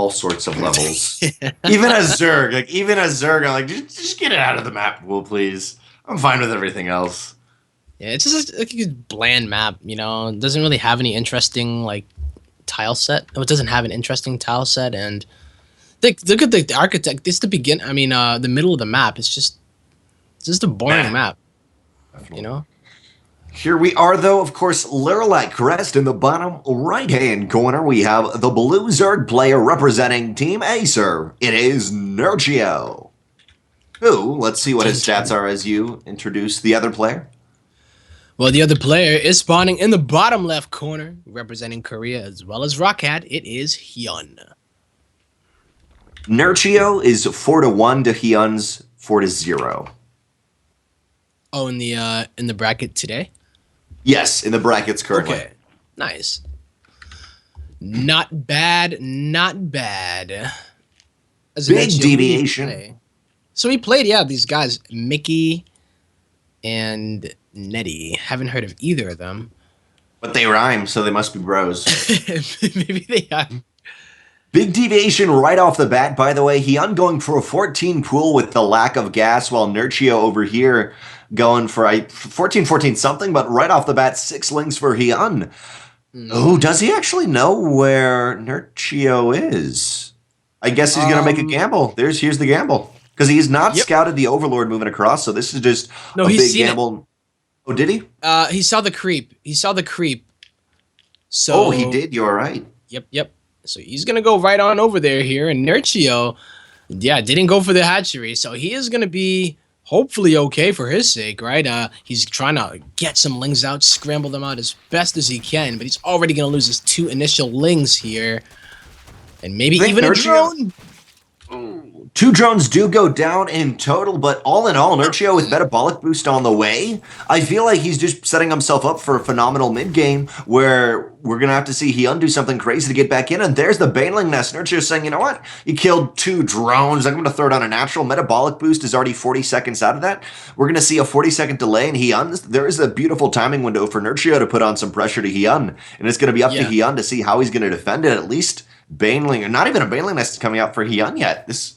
all sorts of levels. Even as Zerg, I'm like, just get it out of the map pool, please. I'm fine with everything else. Yeah, it's just like a bland map, you know. It doesn't really have any interesting like tile set. Oh, it doesn't have an interesting tile set, and look at the architect. This the begin. I mean, the middle of the map. It's just a boring map, you know. Here we are, though, of course, Lilac Crest in the bottom right-hand corner. We have the blue Zerg player representing Team Acer. It is Nerchio. Who, let's see what his stats are as you introduce the other player. Well, the other player is spawning in the bottom left corner, representing Korea as well as Rockhat. It is HyuN. Nerchio is 4-1 to HyuN's 4-0. Oh, in the bracket today? Yes, in the brackets currently. Okay, nice. Not bad, not bad. Big deviation. So he played, yeah, these guys, Mickey and Nettie. Haven't heard of either of them. But they rhyme, so they must be bros. Maybe they are. Big deviation right off the bat, by the way. HyuN going for a 14 pool with the lack of gas, while Nerchio over here going for a 14-14 something, but right off the bat, 6 lings for HyuN. Oh, does he actually know where Nerchio is? I guess he's going to make a gamble. Here's the gamble. Because he's not scouted the Overlord moving across, so this is just a big gamble. Oh, did he? He saw the creep. So he did. You're right. Yep. So he's going to go right on over there here. And Nerchio, didn't go for the hatchery. So he is going to be hopefully okay for his sake, right? He's trying to get some lings out, scramble them out as best as he can. But he's already going to lose his 2 initial lings here. And maybe even a drone. 2 drones do go down in total, but all in all, Nerchio with metabolic boost on the way. I feel like he's just setting himself up for a phenomenal mid-game where we're going to have to see HyuN do something crazy to get back in. And there's the Baneling Nest. Nerchio saying, you know what? You killed 2 drones. I'm going to throw down a natural. Metabolic boost is already 40 seconds out of that. We're going to see a 40-second delay in HyuN. There is a beautiful timing window for Nerchio to put on some pressure to HyuN. And it's going to be up to HyuN to see how he's going to defend it. At least Baneling, or not even a Baneling Nest is coming out for HyuN yet. This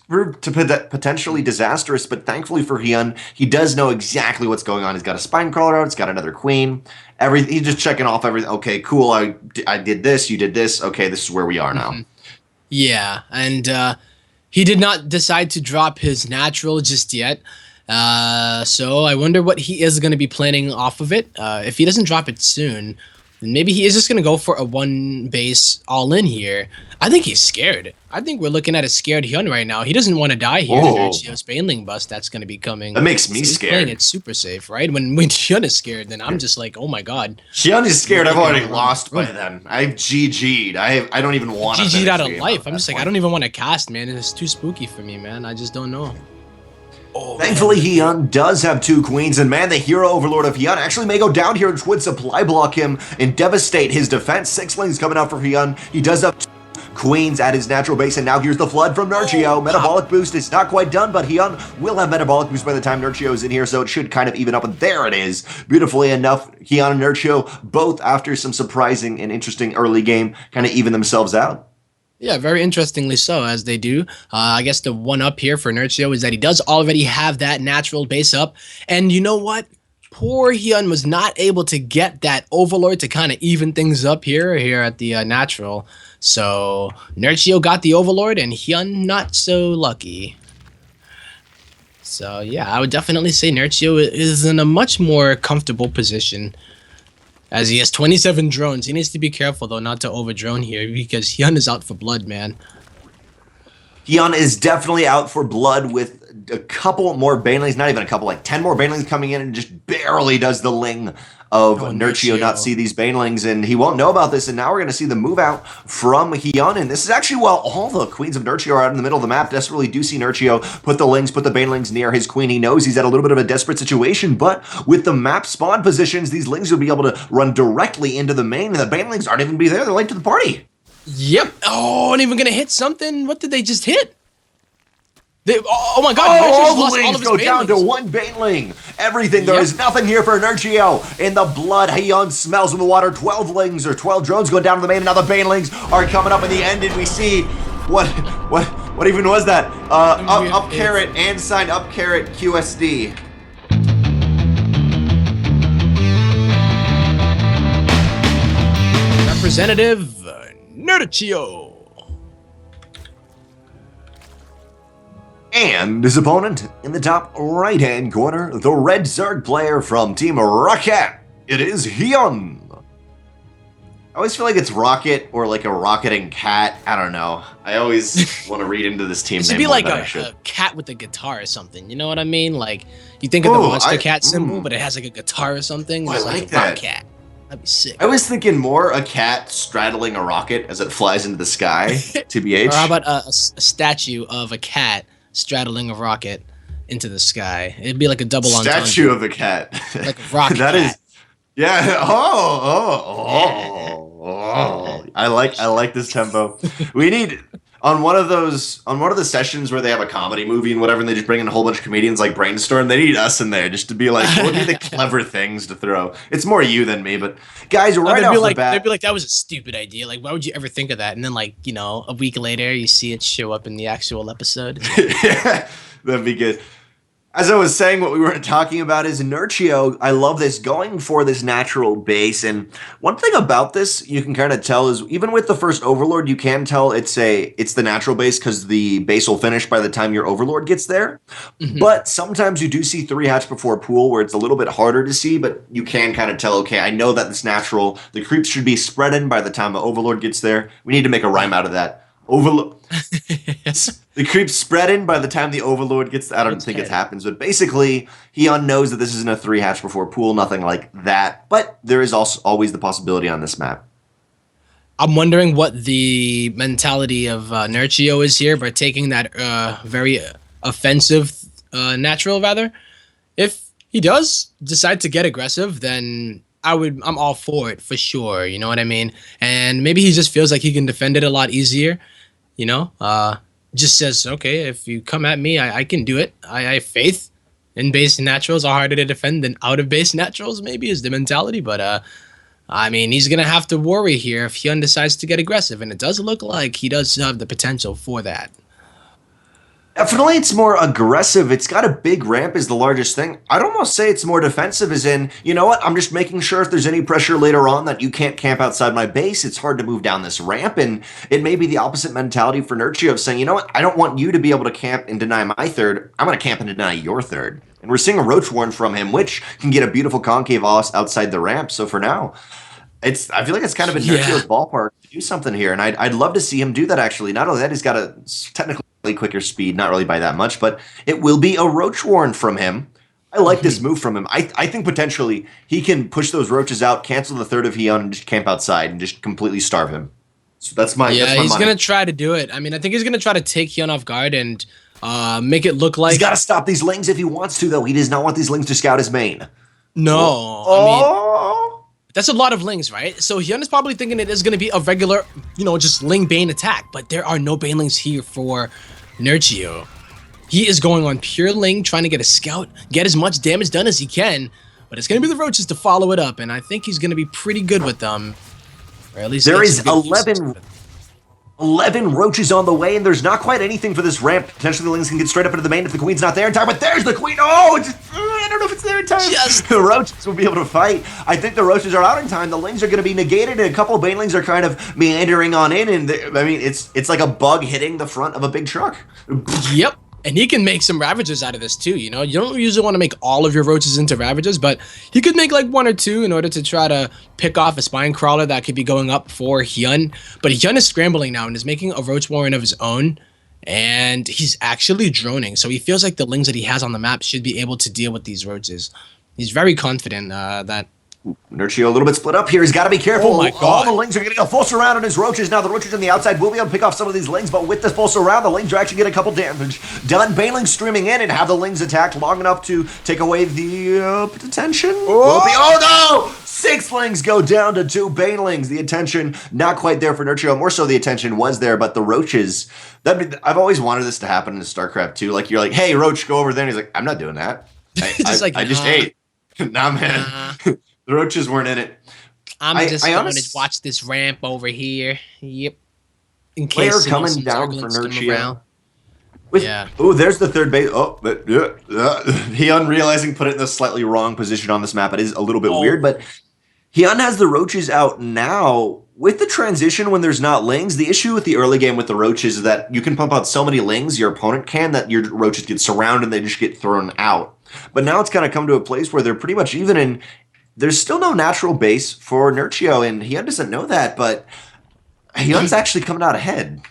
proved to potentially disastrous, but thankfully for HyuN, he does know exactly what's going on. He's got a spine crawler out. He's got another queen. He's just checking off everything. Okay, cool. I did this. You did this. Okay, this is where we are now. Yeah, and he did not decide to drop his natural just yet. So I wonder what he is going to be planning off of it. If he doesn't drop it soon, then maybe he is just going to go for a 1 base all-in here. I think he's scared. I think we're looking at a scared HyuN right now. He doesn't want to die here. Nerchio's Baneling bust that's going to be coming. That makes me scared. Playing it super safe, right? When HyuN is scared, then I'm just like, oh my god. HyuN is scared. I've already lost by then. I've GG'd. I don't even want to GG'd out of life. I'm just like, I don't even want to cast, man. It's too spooky for me, man. I just don't know. Thankfully, HyuN does have 2 queens, and man, the hero overlord of HyuN actually may go down here and would supply block him and devastate his defense. 6 lings coming out for HyuN. He does have 2 queens at his natural base, and now here's the flood from Nerchio. Metabolic boost is not quite done, but HyuN will have metabolic boost by the time Nerchio is in here, so it should kind of even up, and there it is. Beautifully enough, HyuN and Nerchio, both after some surprising and interesting early game, kind of even themselves out. Yeah, very interestingly so, as they do. I guess the one up here for Nerchio is that he does already have that natural base up. And you know what? Poor HyuN was not able to get that Overlord to kind of even things up here at the natural. So Nerchio got the Overlord and HyuN not so lucky. So yeah, I would definitely say Nerchio is in a much more comfortable position, as he has 27 drones. He needs to be careful, though, not to over-drone here, because HyuN is out for blood, man. HyuN is definitely out for blood with a couple more Banelings, not even a couple, like 10 more Banelings coming in, and just barely does the ling of Nerchio not see these Banelings, and he won't know about this, and now we're going to see the move out from HyuN, and this is actually while all the queens of Nerchio are out in the middle of the map. Desperately do see Nerchio put the lings, put the Banelings near his queen. He knows he's at a little bit of a desperate situation, but with the map spawn positions, these lings will be able to run directly into the main, and the Banelings aren't even be there. They're late to the party. Yep. Oh, and even going to hit something. What did they just hit? Oh my god, all the lings go down to 1 Baneling. Everything, there is nothing here for Nerchio. In the blood, HyuN smells in the water. 12 lings or 12 drones going down to the main, and now the Banelings are coming up in the end, and we see What? What even was that? Up It's carrot and sign up carrot QSD. Representative Nerchio. And his opponent in the top right-hand corner, the red Zerg player from Team Rocket. It is HyuN. I always feel like it's Rocket or like a rocketing cat. I don't know. I always want to read into this team It name should be more like than I a should. cat with a guitar or something. You know what I mean? Like you think of the Ooh, monster cat symbol, but it has like a guitar or something. Oh, It's I like like a rock that. cat. That'd be sick. I was thinking more a cat straddling a rocket as it flies into the sky, TBH. Or how about a statue of a cat straddling a rocket into the sky? It'd be like a double Statue entendre. of a cat. Like a rock That cat. is, yeah. Yeah. I like this tempo. We need on one of the sessions where they have a comedy movie and whatever, and they just bring in a whole bunch of comedians like brainstorm. They need us in there just to be like, what would be the clever things to throw? It's more you than me, but guys, right they'd off be the like, bat, they'd be like, that was a stupid idea. Like, why would you ever think of that? And then, like, you know, a week later, you see it show up in the actual episode. yeah, that'd be good. As I was saying, what we were talking about is Nerchio. I love this, going for this natural base. And one thing about this you can kind of tell is even with the first Overlord, you can tell it's the natural base because the base will finish by the time your Overlord gets there. Mhm. But sometimes you do see 3 hatch before pool where it's a little bit harder to see, but you can kind of tell, okay, I know that it's natural. The creeps should be spreading by the time the Overlord gets there. We need to make a rhyme out of that. Overlord. The creeps spread in by the time the Overlord gets. I don't think it happens, but basically, HyuN knows that this isn't a 3 hatch before pool, nothing like that. But there is also always the possibility on this map. I'm wondering what the mentality of Nerchio is here by taking that very offensive natural, rather. If he does decide to get aggressive, then I'm all for it for sure. You know what I mean? And maybe he just feels like he can defend it a lot easier. You know, just says, okay, if you come at me, I can do it. I have faith. In base naturals are harder to defend than out of base naturals. Maybe is the mentality, but I mean, he's gonna have to worry here if HyuN decides to get aggressive, and it does look like he does have the potential for that. Definitely, it's more aggressive. It's got a big ramp is the largest thing. I'd almost say it's more defensive, as in, you know what? I'm just making sure if there's any pressure later on that you can't camp outside my base, it's hard to move down this ramp. And it may be the opposite mentality for Nerchio of saying, you know what? I don't want you to be able to camp and deny my third. I'm going to camp and deny your third. And we're seeing a Roach Warren from him, which can get a beautiful concave outside the ramp. So for now, I feel like it's kind of in Nerchio's ballpark to do something here, and I'd love to see him do that. Actually, not only that, he's got a technically quicker speed, not really by that much, but it will be a Roach Warren from him. I like this move from him. I think potentially he can push those roaches out, cancel the third of HyuN, and just camp outside and just completely starve him. So that's my He's money. gonna try to do it. I mean, I think he's gonna try to take HyuN off guard and make it look like He's got to stop these lings if he wants to, though. He does not want these lings to scout his main. no. I mean, that's a lot of lings, right? So HyuN is probably thinking it is going to be a regular, you know, just ling bane attack, but there are no banelings here for Nerchio. He is going on pure ling, trying to get a scout, get as much damage done as he can, but it's going to be the roaches to follow it up, and I think he's going to be pretty good with them. Or at least There make is some good use of it. 11 roaches on the way, and there's not quite anything for this ramp. Potentially the lings can get straight up into the main if the queen's not there in time, but there's the queen. Oh, I don't know if it's there in time. Just- The roaches will be able to fight. I think the roaches are out in time. The lings are going to be negated, and a couple of banelings are kind of meandering on in, and I mean, it's like a bug hitting the front of a big truck. Yep. And he can make some Ravagers out of this too, you know? You don't usually want to make all of your Roaches into Ravagers, but he could make like 1 or 2 in order to try to pick off a Spine Crawler that could be going up for HyuN. But HyuN is scrambling now and is making a Roach Warren of his own. And he's actually droning, so he feels like the lings that he has on the map should be able to deal with these Roaches. He's very confident that... Nerchio a little bit split up here. He's got to be careful. Oh my God. All the lings are getting a full surround on his roaches. Now the roaches on the outside will be able to pick off some of these lings, but with this full surround, the lings are actually getting a couple damage done. Banelings streaming in and have the lings attacked long enough to take away the attention. Oh no! 6 lings go down to 2 banelings. The attention not quite there for Nerchio. More so the attention was there, but the roaches... I've always wanted this to happen in StarCraft 2. Like, you're like, hey, roach, go over there. And he's like, I'm not doing that. I just ate. Nah, man. The roaches weren't in it. I'm just going to honest- watch this ramp over here. Yep. in Player case coming some down for Zarglings come Nerchio. around. Yeah. Oh, there's the third base. Oh, but HyuN realizing put it in the slightly wrong position on this map. It is a little bit weird, but HyuN has the roaches out now. With the transition when there's not lings, the issue with the early game with the roaches is that you can pump out so many lings, your opponent can, that your roaches get surrounded and they just get thrown out. But now it's kind of come to a place where they're pretty much even, and there's still no natural base for Nerchio, and HyuN doesn't know that, but HyuN's actually coming out ahead.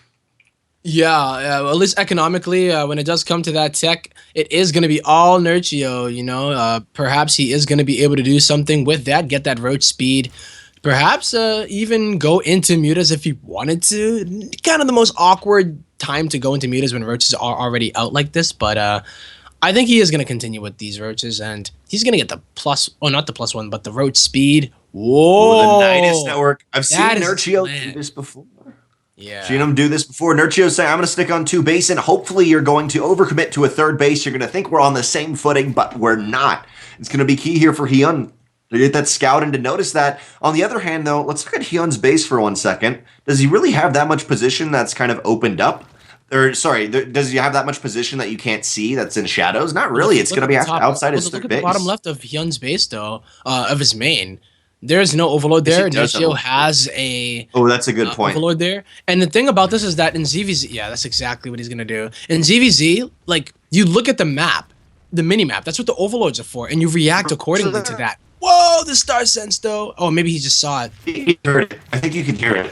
Yeah, at least economically, when it does come to that tech, it is going to be all Nerchio, you know. Perhaps he is going to be able to do something with that, get that roach speed. Perhaps even go into mutas if he wanted to. Kind of the most awkward time to go into mutas when roaches are already out like this, but I think he is going to continue with these roaches, and he's going to get the plus, oh, not the +1, but the roach speed. Whoa! The Nidus network. I've seen Nerchio do this before. Yeah. Seen him do this before. Nerchio's saying, I'm going to stick on 2 base, and hopefully you're going to overcommit to a 3rd base. You're going to think we're on the same footing, but we're not. It's going to be key here for HyuN to get that scout and to notice that. On the other hand, though, let's look at HyuN's base for 1 second. Does he really have that much position that's kind of opened up? Or, sorry, does he have that much position that you can't see that's in shadows? Not really. It's going to be outside his 3rd base. Look at the bottom left of HyuN's base, though, of his main. There's no overload there. Nerchio has a that's a good point. Overload there. And the thing about this is that in ZvZ, yeah, that's exactly what he's going to do. In ZvZ, like, you look at the map, the mini-map, that's what the overloads are for, and you react accordingly to that. Whoa, the star sense, though. Oh, maybe he just saw it. He heard it. I think you can hear it.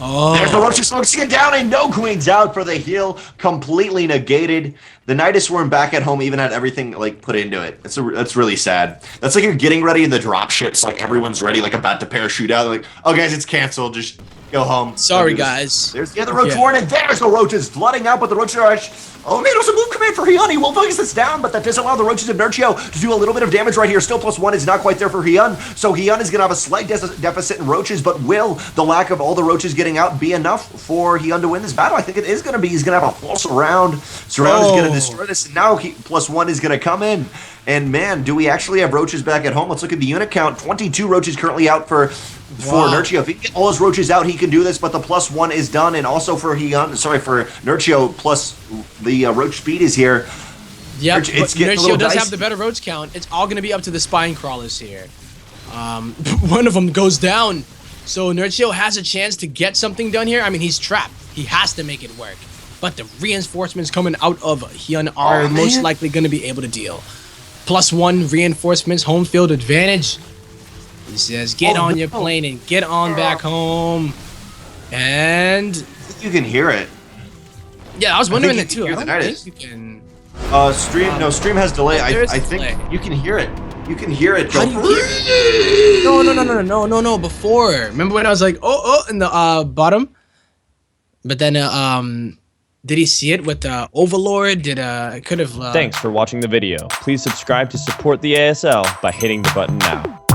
Oh. There's the roaches focusing down, and no queens out for the heal. Completely negated. The Nidus Worm back at home even had everything like put into it. That's really sad. That's like you're getting ready in the drop ships, like everyone's ready, like about to parachute out. They're like, oh guys, it's canceled. Just go home. Sorry, guys. There's the other roach warren, and there's the roaches flooding out, but the roaches are oh man, it was a move command for HyuN. He will focus this down, but that doesn't allow the roaches of Nerchio to do a little bit of damage right here. Still +1 is not quite there for HyuN, so HyuN is going to have a slight deficit in roaches, but will the lack of all the roaches getting out be enough for HyuN to win this battle? I think it is going to be. He's going to have a full surround. Surround is going to destroy this, and now +1 is going to come in. And man, do we actually have roaches back at home? Let's look at the unit count. 22 roaches currently out for Nerchio. If he can get all his roaches out, he can do this, but the +1 is done, and also for for Nerchio, plus the roach speed is here. Yep, Nerchio does have the better roach count. It's all going to be up to the spine crawlers here. One of them goes down, so Nerchio has a chance to get something done here. I mean, he's trapped. He has to make it work. But the reinforcements coming out of HyuN are most likely going to be able to deal. +1 reinforcements, home field advantage. He says, get on your plane and get on back home. And you can hear it. Yeah, I was wondering that too. I don't think you can. Stream has delay. I think you can hear it. You can hear it. How do you hear it? No. Before, remember when I was like, oh, in the bottom? But then, did he see it with the Overlord? Could have. Thanks for watching the video. Please subscribe to support the ASL by hitting the button now.